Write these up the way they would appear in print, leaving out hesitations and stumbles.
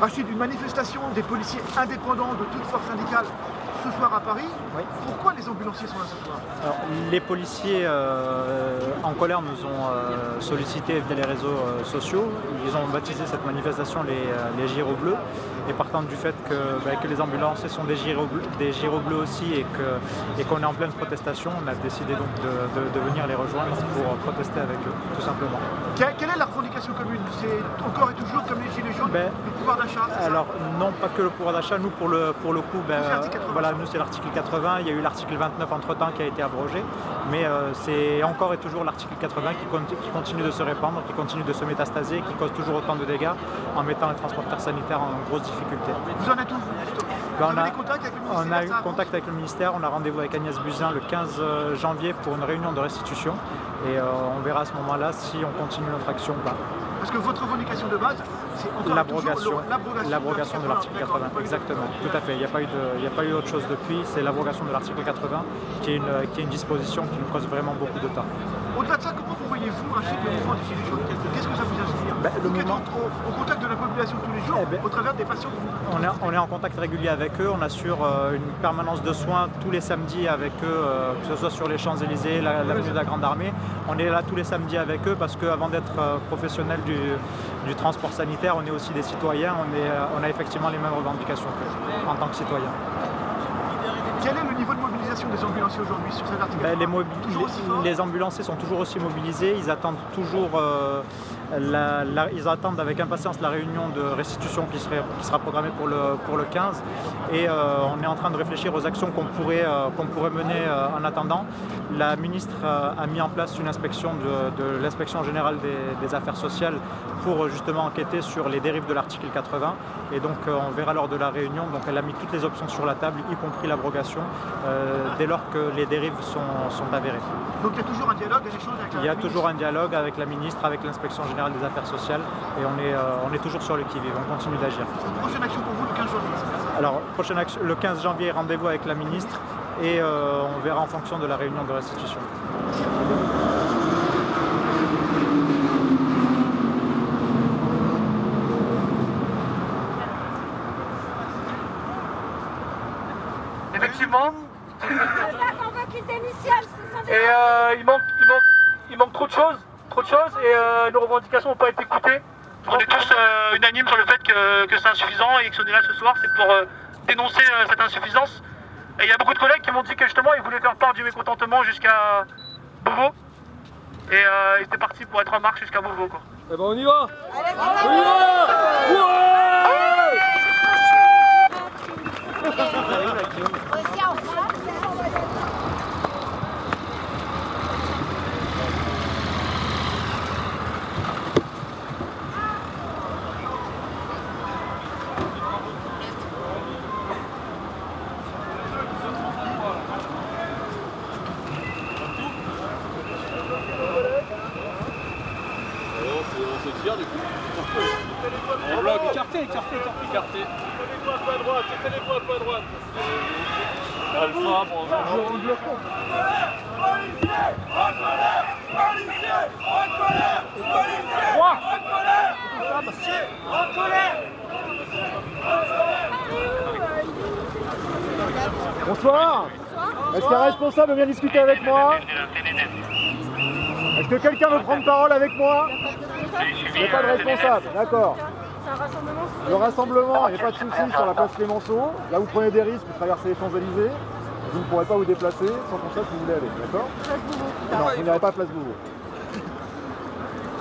Rachid, une manifestation des policiers indépendants de toute force syndicale ce soir à Paris. Oui. Pourquoi les ambulanciers sont là ce soir? Alors, les policiers en colère nous ont sollicité via les réseaux sociaux. Ils ont baptisé cette manifestation les Gyros bleus. Et partant du fait que les ambulanciers sont des gyros bleus aussi et qu'on est en pleine protestation, on a décidé donc de venir les rejoindre pour protester avec eux, tout simplement. Quelle est la revendication commune? C'est encore et toujours comme les gilets jaunes, le pouvoir d'achat? Alors non, pas que le pouvoir d'achat. Nous pour le coup, voilà, nous c'est l'article 80. Il y a eu l'article 29 entre-temps qui a été abrogé, mais c'est encore et toujours l'article 80 qui continue de se répandre, qui continue de se métastaser, qui cause toujours autant de dégâts en mettant les transporteurs sanitaires en grosse difficulté. Vous en êtes où? On a eu contact avec le ministère, on a rendez-vous avec Agnès Buzyn le 15 janvier pour une réunion de restitution et on verra à ce moment-là si on continue notre action ou pas. Parce que votre revendication de base, c'est encore l'abrogation de l'article 80, exactement, tout à fait. Il n'y a pas eu autre chose depuis, c'est l'abrogation de l'article 80 qui est une disposition qui nous cause vraiment beaucoup de temps. Au-delà de ça, comment vous voyez-vous Rachid, le mouvement des Gilets jaunes? Qu'est-ce que ça vous inspire? Vous êtes au contact de la population tous les jours, au travers des patients que vous... On est en contact régulier avec eux, on assure une permanence de soins tous les samedis avec eux, que ce soit sur les Champs-Élysées, l'avenue de la Grande Armée. On est là tous les samedis avec eux parce qu'avant d'être professionnels du transport sanitaire, on est aussi des citoyens, on a effectivement les mêmes revendications qu'eux en tant que citoyens. Quel est le niveau de mobilisation des ambulanciers aujourd'hui sur cet article? Les ambulanciers sont toujours aussi mobilisés, ils attendent toujours, ils attendent avec impatience la réunion de restitution qui sera programmée pour le 15 et on est en train de réfléchir aux actions qu'on pourrait mener en attendant. La ministre a mis en place une inspection de l'inspection générale des affaires sociales pour justement enquêter sur les dérives de l'article 80 et donc on verra lors de la réunion. Donc elle a mis toutes les options sur la table, y compris l'abrogation, dès lors que les dérives sont avérées. Donc il y a toujours un dialogue, des échanges avec la ministre? Il y a toujours un dialogue avec la ministre, avec l'inspection générale des affaires sociales et on est toujours sur le qui-vive, on continue d'agir. Prochaine action pour vous le 15 janvier? Alors le 15 janvier, rendez-vous avec la ministre et on verra en fonction de la réunion de restitution. Effectivement. Et il manque trop de choses et nos revendications n'ont pas été écoutées. On est tous unanimes sur le fait que c'est insuffisant et que ce qu'on est là ce soir, c'est pour dénoncer cette insuffisance. Et il y a beaucoup de collègues qui m'ont dit que justement ils voulaient faire part du mécontentement jusqu'à Beauvau. Et ils étaient partis pour être en marche jusqu'à Beauvau, quoi. Eh ben on y va! Allez, on y va! On se tire du coup. On bloque, écarté. Mettez les points un peu à droite, Alpha, bonjour. Policiers, en colère! Bonsoir. Est-ce qu'un responsable vient discuter avec moi? Est-ce que quelqu'un veut prendre parole avec moi? Il n'y a pas de responsable, d'accord. Le rassemblement, il n'y a pas de souci sur la place Clémenceau. Là, vous prenez des risques, vous traversez les Champs-Élysées. Vous ne pourrez pas vous déplacer sans qu'on sache où vous voulez aller, d'accord? Place Beauvau. Non, vous n'irez pas à Place Beauvau.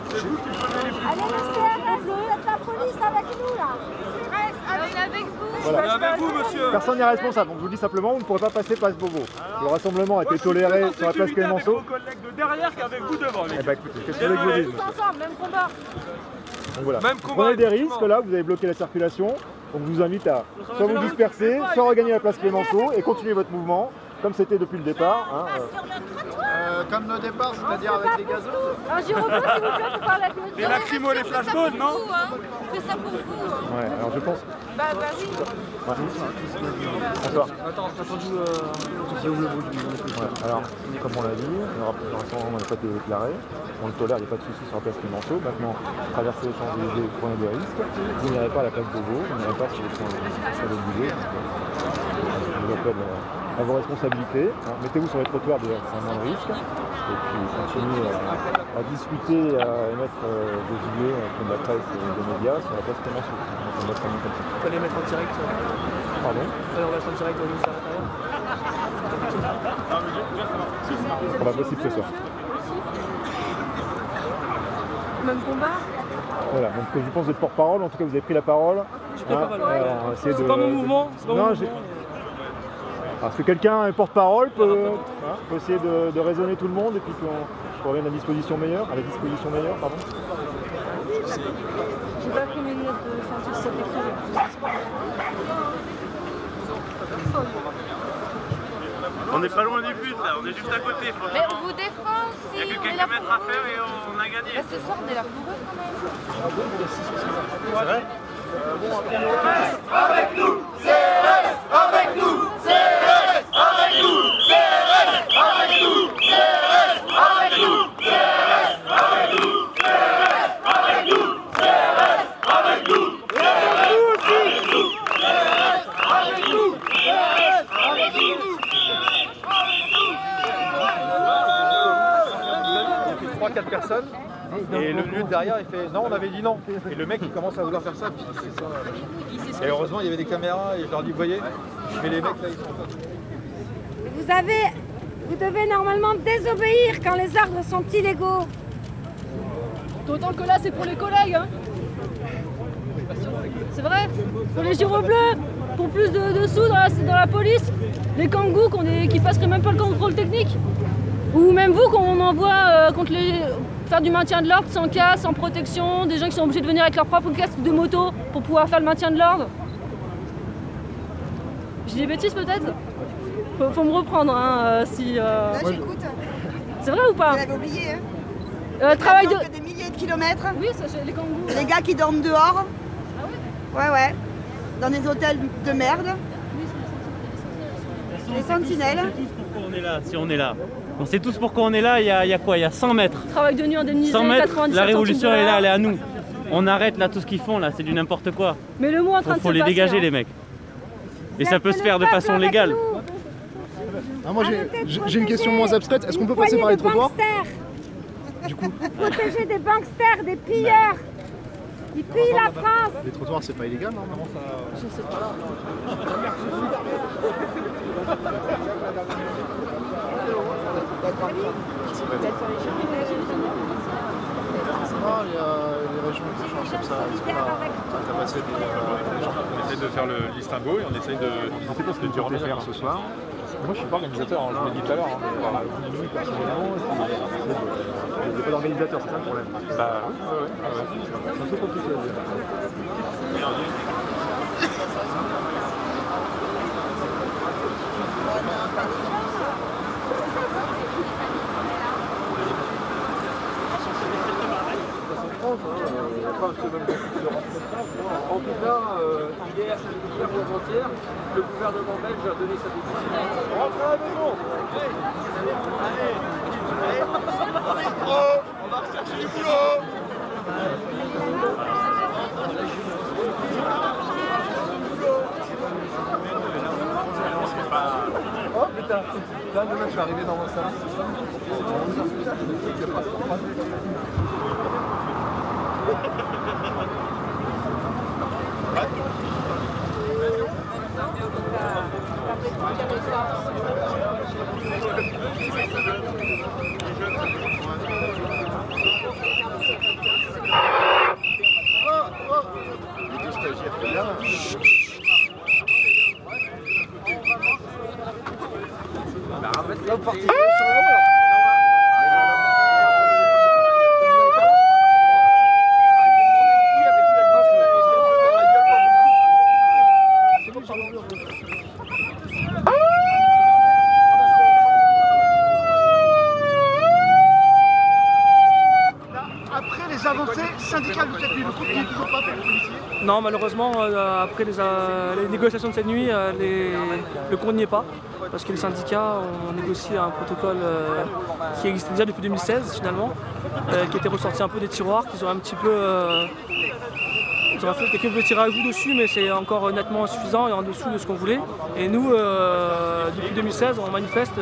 Allez, le CRS, vous êtes la police avec nous, là. On est avec vous. Voilà. On est avec vous, monsieur. Personne n'est responsable, donc je vous dis simplement, vous ne pourrez pas passer Place Beauvau. Le rassemblement a été toléré sur la place Clémenceau. Vos collègues de derrière qu'avec vous devant. Eh ben écoutez, qu'est-ce que vous voulez que je vous dise? Tous ensemble, même combat. Donc voilà. Même Vous combat, prenez des effectivement. risques, là, vous avez bloqué la circulation. Donc je vous invite à soit vous disperser, soit regagner la place Clémenceau et continuer votre mouvement, comme c'était depuis le départ. Hein, comme le départ, c'est-à-dire avec les gazeuses. Un gyro bleu, s'il vous plaît, faut parler avec monsieur. Les lacrymos, les flashballs, non? On fait ça pour vous. Ouais, alors je pense. Bah oui. Bonsoir. Attends, t'as entendu le bout du ouais, alors, comme on l'a dit, le rassemblement n'a pas été déclaré. On le tolère, il n'y a pas de souci sur la place Clémenceau. Maintenant, traverser les Champs-Élysées, vous prenez des risques. Vous n'irez pas à la place de Beauvau, vous n'irez pas sur le budget. Je vous appelle à vos responsabilités. Mettez-vous sur les trottoirs, déjà, c'est un moins de risque. Et puis continuez à discuter, à émettre des idées comme la presse et des médias sur la place Clémenceau. On peut les mettre en direct. Pardon? On va mettre en direct au ministère de l'Intérieur. C'est pas possible ce soir. Même combat. Voilà, donc je pense que vous êtes porte-parole, en tout cas vous avez pris la parole. C'est pas mon mouvement. Parce que quelqu'un est porte-parole peut essayer de raisonner tout le monde et puis qu'on revienne à la disposition meilleure. Pardon. J'ai pas pris mes lunettes de sentir cette écriture. On n'est pas loin du but là, on est juste à côté. Mais on vous défend aussi. Il n'y a que quelques mètres à faire et on a gagné. Bah, ce soir, on est là pour eux quand même. C'est vrai? Avec nous, CRS, avec nous, CRS, avec nous, CRS, avec nous, CRS, avec nous, CRS, avec nous, CRS, avec nous, CRS, avec nous, avec nous, avec nous. Il y a fait 3-4 personnes. Et le minute derrière, il fait non, on avait dit non. Et le mec, il commence à vouloir faire ça. Et heureusement, il y avait des caméras et je leur dis, vous voyez, je fais les mecs là, ils sont en Vous devez normalement désobéir quand les ordres sont illégaux. D'autant que là, c'est pour les collègues. Hein. C'est vrai. Pour les gyros bleus, pour plus de sous dans la police, les kangous qui passeraient même pas le contrôle technique. Ou même vous, qu'on envoie faire du maintien de l'ordre sans casque, sans protection, des gens qui sont obligés de venir avec leur propre casque de moto pour pouvoir faire le maintien de l'ordre. J'ai des bêtises peut-être? Faut me reprendre hein, si... Là j'écoute. C'est vrai ou pas? Vous l'avez oublié hein. Travail de... des milliers de kilomètres. Oui, c'est les kangous. Les gars qui dorment dehors. Ah ouais? Ouais. Dans des hôtels de merde. Les sentinelles. On sait tous pourquoi on est là, si on est là. On sait tous pourquoi on est là, il y a quoi? Il y a 100 mètres. Travail de nuit indemnisé, 100 mètres, 97 la révolution elle est là, elle est à $. nous. On arrête là tout ce qu'ils font là, c'est du n'importe quoi. Mais le mot en train de se faut les passer, dégager hein. les mecs. Et ça peut se faire de façon légale. Ah, moi j'ai une question moins abstraite, est-ce qu'on peut passer par les trottoirs? Du coup. Protéger des banksters, des pilleurs. Ils pillent la France. Les trottoirs c'est pas illégal non? Je sais pas. Non, il y a les régions qui changent comme ça. On essaie de faire le distinguo et on essaye de dire en faire ce soir. Moi je suis pas organisateur, hein, je l'ai dit tout à l'heure. Il n'y a pas d'organisateur, c'est ça le problème. Bah oui, c'est un peu compliqué à dire. En tout cas, hier, hier ou avant-hier, le gouvernement belge a donné sa décision. Rentrez à la maison. On va rechercher du boulot. Oh putain, là demain je suis arrivé dans mon salon. Non, malheureusement, après les négociations de cette nuit, le compte n'y est pas. Parce que les syndicats ont négocié un protocole qui existait déjà depuis 2016 finalement, qui était ressorti un peu des tiroirs, qu'ils ont un petit peu... ils ont fait quelques petits rajouts dessus, mais c'est encore nettement insuffisant et en dessous de ce qu'on voulait. Et nous, depuis 2016, on manifeste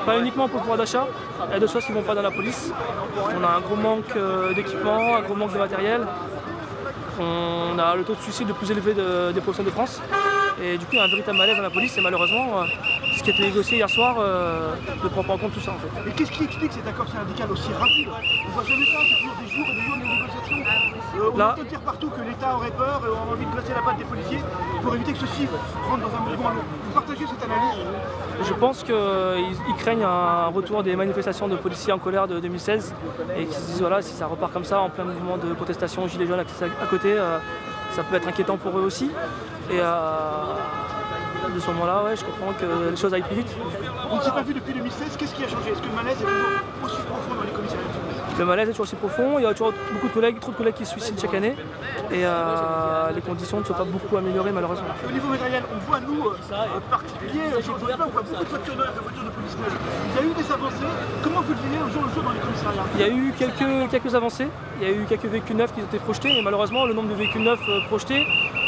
pas uniquement pour le pouvoir d'achat, il y a deux choses qui ne vont pas dans la police. On a un gros manque d'équipement, un gros manque de matériel. On a le taux de suicide le plus élevé des professionnels de France. Et du coup, il y a un véritable malaise dans la police et malheureusement, ce qui a été négocié hier soir ne prend pas en compte tout ça en fait. Mais qu'est-ce qui explique cet accord syndical aussi rapide? On ne voit jamais ça, c'est toujours des jours et des jours de négociations. On entend dire partout que l'État aurait peur et aurait envie de placer la patte des policiers pour éviter que ceux-ci rentrent dans un mouvement long. Vous partagez cette analyse? Je pense qu'ils craignent un retour des manifestations de policiers en colère de 2016 et qu'ils se disent voilà, si ça repart comme ça en plein mouvement de protestation, gilets jaunes à côté, ça peut être inquiétant pour eux aussi. Et de ce moment-là, ouais, je comprends que les choses aillent plus vite. On ne s'est pas vu depuis 2016, qu'est-ce qui a changé? Est-ce que le malaise est toujours aussi profond dans les commissariats? Le malaise est toujours aussi profond, il y a toujours beaucoup de collègues, trop de collègues qui se suicident chaque année et les conditions ne sont pas beaucoup améliorées malheureusement. Au niveau matériel, on voit nous, particuliers, on voit beaucoup de voitures de police neuves. Il y a eu des avancées, comment vous le vivez au jour le jour dans les commissariats? Il y a eu quelques avancées, il y a eu quelques véhicules neufs qui ont été projetés, mais malheureusement le nombre de véhicules neufs projetés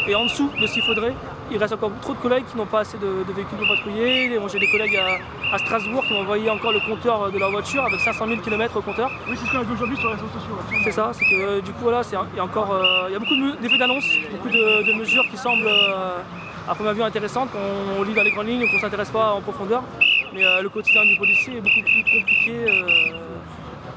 est en dessous de ce qu'il faudrait. Il reste encore trop de collègues qui n'ont pas assez de véhicules pour patrouiller. J'ai des collègues à Strasbourg qui m'ont envoyé encore le compteur de leur voiture avec 500 000 km au compteur. Oui, c'est ce qu'on a vu aujourd'hui sur les réseaux sociaux. C'est ça, c'est que du coup voilà, il y a beaucoup d'effets d'annonce, beaucoup de mesures qui semblent à première vue intéressantes, qu'on lit dans les grandes lignes, qu'on ne s'intéresse pas en profondeur. Mais le quotidien du policier est beaucoup plus compliqué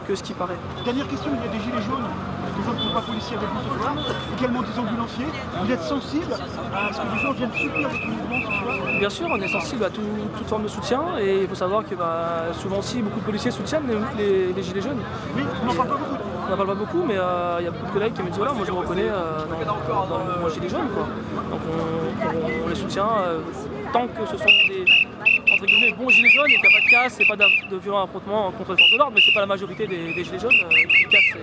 que ce qui paraît. Dernière question, il y a des gilets jaunes, des gens qui ne sont pas policiers avec vous ce soir, également des ambulanciers. Vous êtes sensible à ce que les gens viennent soutenir votre mouvement ce soir? Bien sûr, on est sensible à toute forme de soutien et il faut savoir que souvent aussi beaucoup de policiers soutiennent les gilets jaunes. Oui, on n'en parle pas beaucoup. On n'en parle pas beaucoup, mais il y a beaucoup de collègues qui me disent voilà, moi je me reconnais dans mon gilet jaune, quoi. Donc on les soutient tant que ce sont des entre guillemets bons gilets jaunes et qu'il n'y a pas de casse et pas de violents affrontements contre les forces de l'ordre, mais c'est pas la majorité des gilets jaunes qui cassent.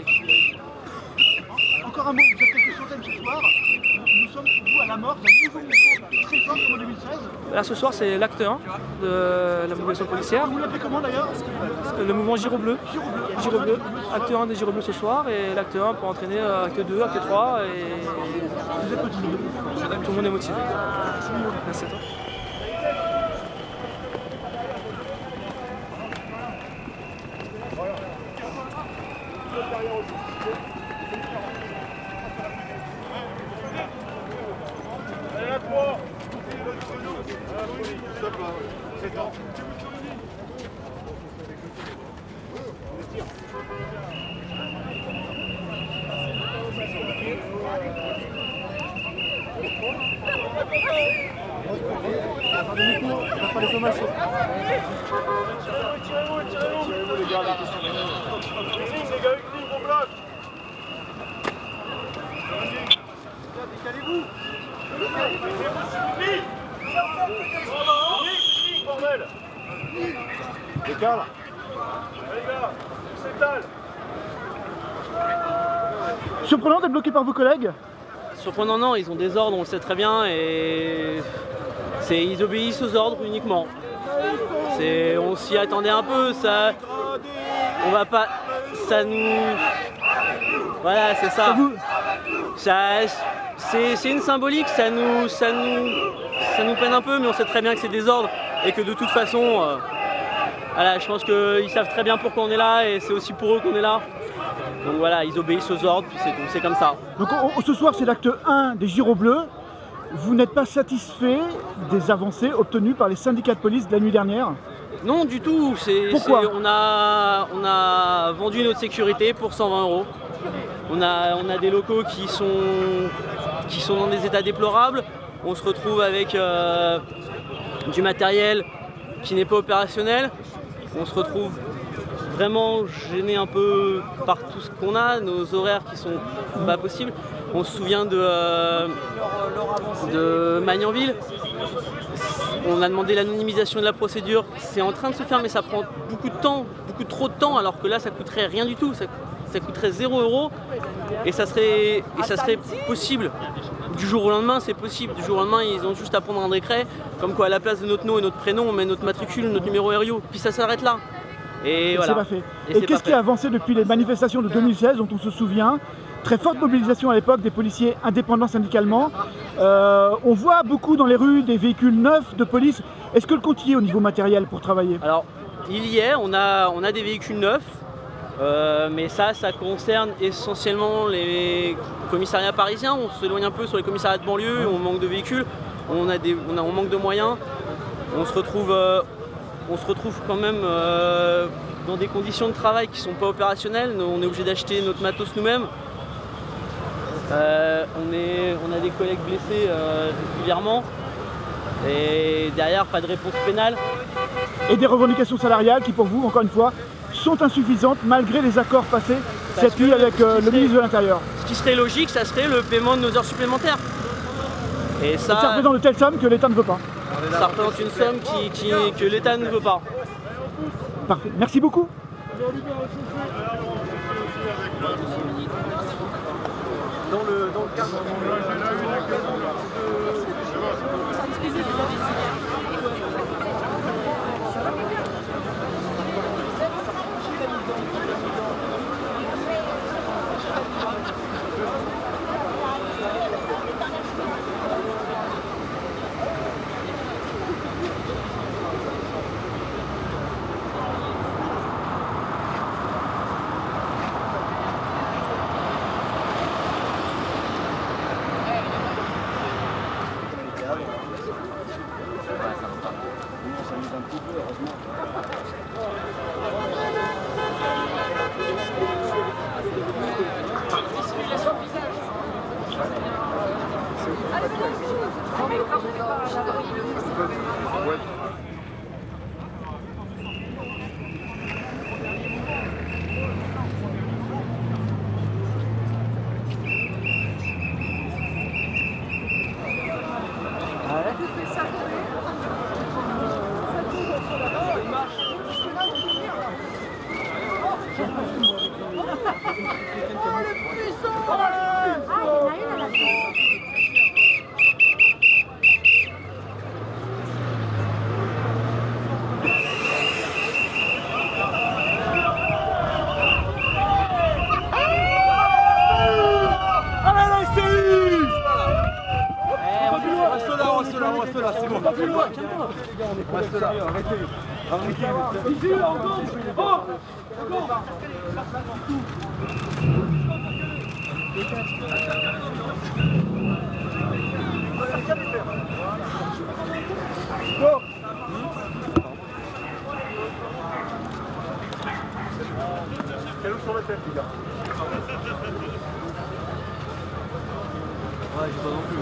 Encore un mot, vous êtes quelques centaines ce soir. Nous sommes pour vous à la mort d'un nouveau mouvement très fort comme en 2016. Là ce soir c'est l'acte 1 de la mobilisation policière. Vous l'appelez comment d'ailleurs? Le mouvement Giro Bleu. Giro Bleu. Acte 1 des Giro Bleus ce soir et l'acte 1 pour entraîner acte 2, acte 3 et vous êtes motivé. Tout le monde est motivé. Merci à toi. Décalez-vous. Décale. Surprenant d'être bloqué par vos collègues? Surprenant non, ils ont des ordres, on le sait très bien et ils obéissent aux ordres uniquement. On s'y attendait un peu, ça. On va pas. Ça nous. Voilà, c'est ça. C'est une symbolique, ça nous peine un peu, mais on sait très bien que c'est des ordres et que de toute façon, voilà, je pense qu'ils savent très bien pourquoi on est là et c'est aussi pour eux qu'on est là. Donc voilà, ils obéissent aux ordres, puis c'est comme ça. Donc ce soir, c'est l'acte 1 des Giro Bleus. Vous n'êtes pas satisfait des avancées obtenues par les syndicats de police de la nuit dernière? Non, du tout. Pourquoi? On a vendu notre sécurité pour 120 €. On a des locaux qui sont dans des états déplorables. On se retrouve avec du matériel qui n'est pas opérationnel. On se retrouve vraiment gêné un peu par tout ce qu'on a, nos horaires qui sont pas possibles. On se souvient de Magnanville. On a demandé l'anonymisation de la procédure. C'est en train de se faire, mais ça prend beaucoup de temps, beaucoup trop de temps, alors que là, ça coûterait rien du tout. Ça coûterait 0 € et ça serait possible du jour au lendemain, c'est possible. Du jour au lendemain, ils ont juste à prendre un décret, comme quoi à la place de notre nom et notre prénom, on met notre matricule, notre numéro RIO, puis ça s'arrête là. Et voilà. C'est pas fait. Et qu'est-ce qui a avancé depuis les manifestations de 2016 dont on se souvient? Très forte mobilisation à l'époque des policiers indépendants syndicalement. On voit beaucoup dans les rues des véhicules neufs de police. Est-ce que le compte y est au niveau matériel pour travailler? Alors, il y est, on a des véhicules neufs, mais ça concerne essentiellement les commissariats parisiens. On s'éloigne un peu sur les commissariats de banlieue, on manque de véhicules, on manque de moyens. On se retrouve quand même dans des conditions de travail qui ne sont pas opérationnelles. On est obligé d'acheter notre matos nous-mêmes. On a des collègues blessés régulièrement et derrière pas de réponse pénale. Et des revendications salariales qui pour vous, encore une fois, sont insuffisantes malgré les accords passés cette nuit avec le ministre de l'Intérieur. Ce qui serait logique, ça serait le paiement de nos heures supplémentaires. Et ça représente de telles sommes que l'État ne veut pas. Ça représente une somme que l'État ne veut pas. Parfait. Merci beaucoup. Dans le cadre Reste là, c'est bon. Pas plus loin. Reste là, arrêtez. Ici, là, encore. Quelle sur la tête, les gars? Ouais, j'ai pas non plus.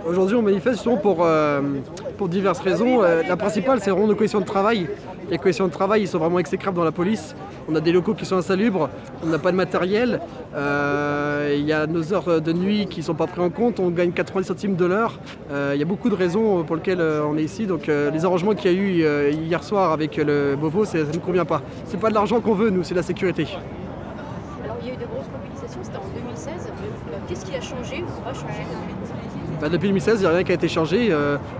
Aujourd'hui, on manifeste justement pour diverses raisons. La principale, c'est vraiment nos conditions de travail. Les conditions de travail, ils sont vraiment exécrables dans la police. On a des locaux qui sont insalubres, on n'a pas de matériel. Il y a nos heures de nuit qui ne sont pas prises en compte. On gagne 90 centimes de l'heure. Il y a beaucoup de raisons pour lesquelles on est ici. Donc les arrangements qu'il y a eu hier soir avec le Beauvau, ça ne nous convient pas. C'est pas de l'argent qu'on veut, nous, c'est la sécurité. Alors il y a eu de grosses mobilisations, c'était en 2016. Qu'est-ce qui a changé ou pas changé depuis? Depuis 2016, il n'y a rien qui a été changé.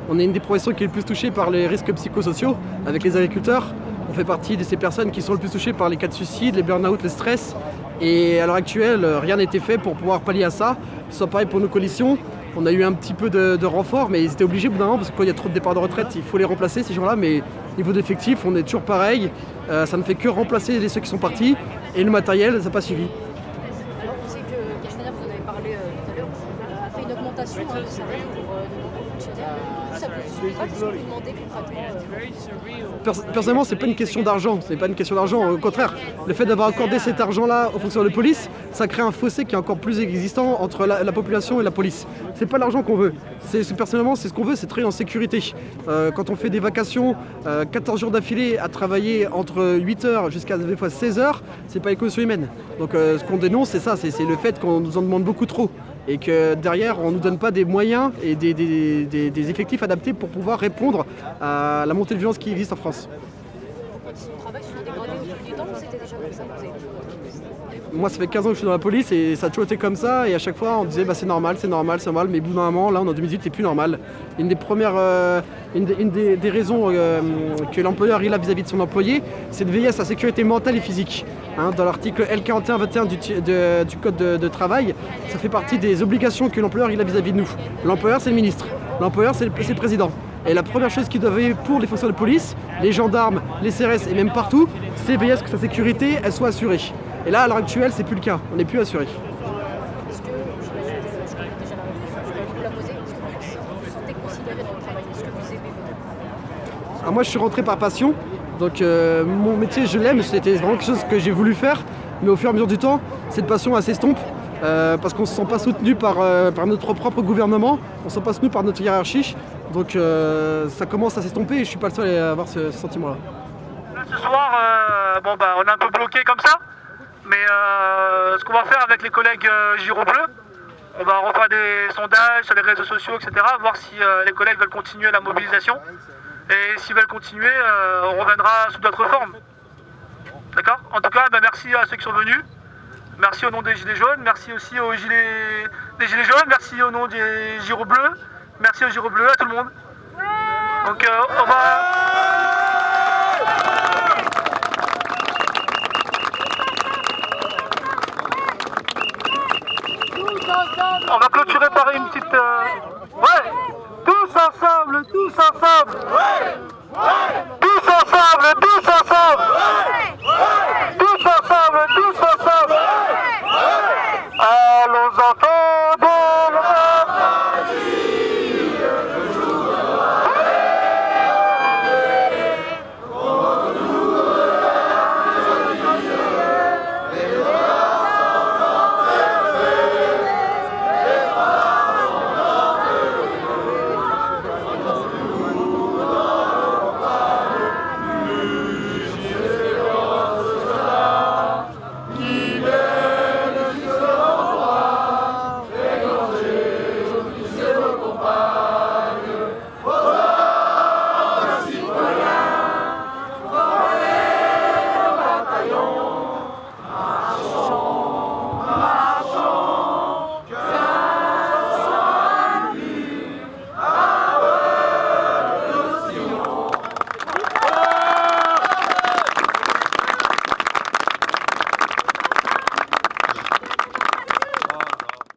On est une des professions qui est le plus touchée par les risques psychosociaux avec les agriculteurs. On fait partie de ces personnes qui sont le plus touchées par les cas de suicide, les burn-out, le stress. Et à l'heure actuelle, rien n'a été fait pour pouvoir pallier à ça. C'est pareil pour nos coalitions. On a eu un petit peu de renfort, mais ils étaient obligés au bout d'un moment parce que quand il y a trop de départs de retraite, il faut les remplacer ces gens-là. Mais niveau d'effectifs, on est toujours pareil. Ça ne fait que remplacer ceux qui sont partis. Et le matériel, ça n'a pas suivi. Alors on sait que Kachner, vous en avez parlé tout à l'heure, a fait une augmentation augmentation de salaire pour de nombreux fonctionnaires. Ça vous suffit pas, qu'est-ce que vous demandez concrètement? Personnellement, c'est pas une question d'argent. C'est pas une question d'argent. Au contraire, le fait d'avoir accordé cet argent-là aux fonctionnaires de police, ça crée un fossé qui est encore plus existant entre la population et la police. C'est pas l'argent qu'on veut. Personnellement, c'est ce qu'on veut, c'est travailler en sécurité. Quand on fait des vacations, 14 jours d'affilée à travailler entre 8 heures jusqu'à des fois 16 heures, c'est pas l'économie humaine. Donc ce qu'on dénonce, c'est ça, c'est le fait qu'on nous en demande beaucoup trop. Et que derrière, on ne nous donne pas des moyens et des effectifs adaptés pour pouvoir répondre à la montée de violence qui existe en France. Vos conditions de travail se sont dégradées au fil du temps ou c'était déjà comme ça? Moi, ça fait 15 ans que je suis dans la police et ça a toujours été comme ça. Et à chaque fois, on disait bah, c'est normal, c'est normal, c'est normal. Mais au bout d'un moment, là, en 2018, c'est plus normal. Une des raisons que l'employeur a vis-à-vis de son employé, c'est de veiller à sa sécurité mentale et physique. Hein, dans l'article L41-21 du Code de travail, ça fait partie des obligations que l'employeur a vis-à-vis de nous. L'employeur, c'est le ministre. L'employeur, c'est le président. Et la première chose qu'il doit veiller pour les fonctionnaires de police, les gendarmes, les CRS et même partout, c'est veiller à ce que sa sécurité elle soit assurée. Et là, à l'heure actuelle, c'est plus le cas. On n'est plus assuré. Est-ce que, je connais déjà la réponse, je vais vous la poser, est-ce que vous vous sentez considéré dans le travail? Est-ce que vous aimez votre travail? Moi, je suis rentré par passion. Donc mon métier, je l'aime. C'était vraiment quelque chose que j'ai voulu faire. Mais au fur et à mesure du temps, cette passion s'estompe. Parce qu'on ne se sent pas soutenu par notre propre gouvernement. On ne se sent pas soutenu par notre hiérarchie. Donc ça commence à s'estomper et je ne suis pas le seul à avoir ce sentiment-là. Ce soir, on est un peu bloqué comme ça. Mais ce qu'on va faire avec les collègues Giro Bleu, on va refaire des sondages sur les réseaux sociaux, etc. Voir si les collègues veulent continuer la mobilisation. Et s'ils veulent continuer, on reviendra sous d'autres formes. D'accord? En tout cas, merci à ceux qui sont venus. Merci au nom des Gilets jaunes. Merci aussi aux des Gilets jaunes. Merci au nom des Giro Bleus. Merci aux Giro Bleus, à tout le monde. Donc on va... On va clôturer par une petite... Ouais! Tous ensemble, tous ensemble! Ouais! Ouais! Tous ensemble, tous ensemble! Ouais! Ouais!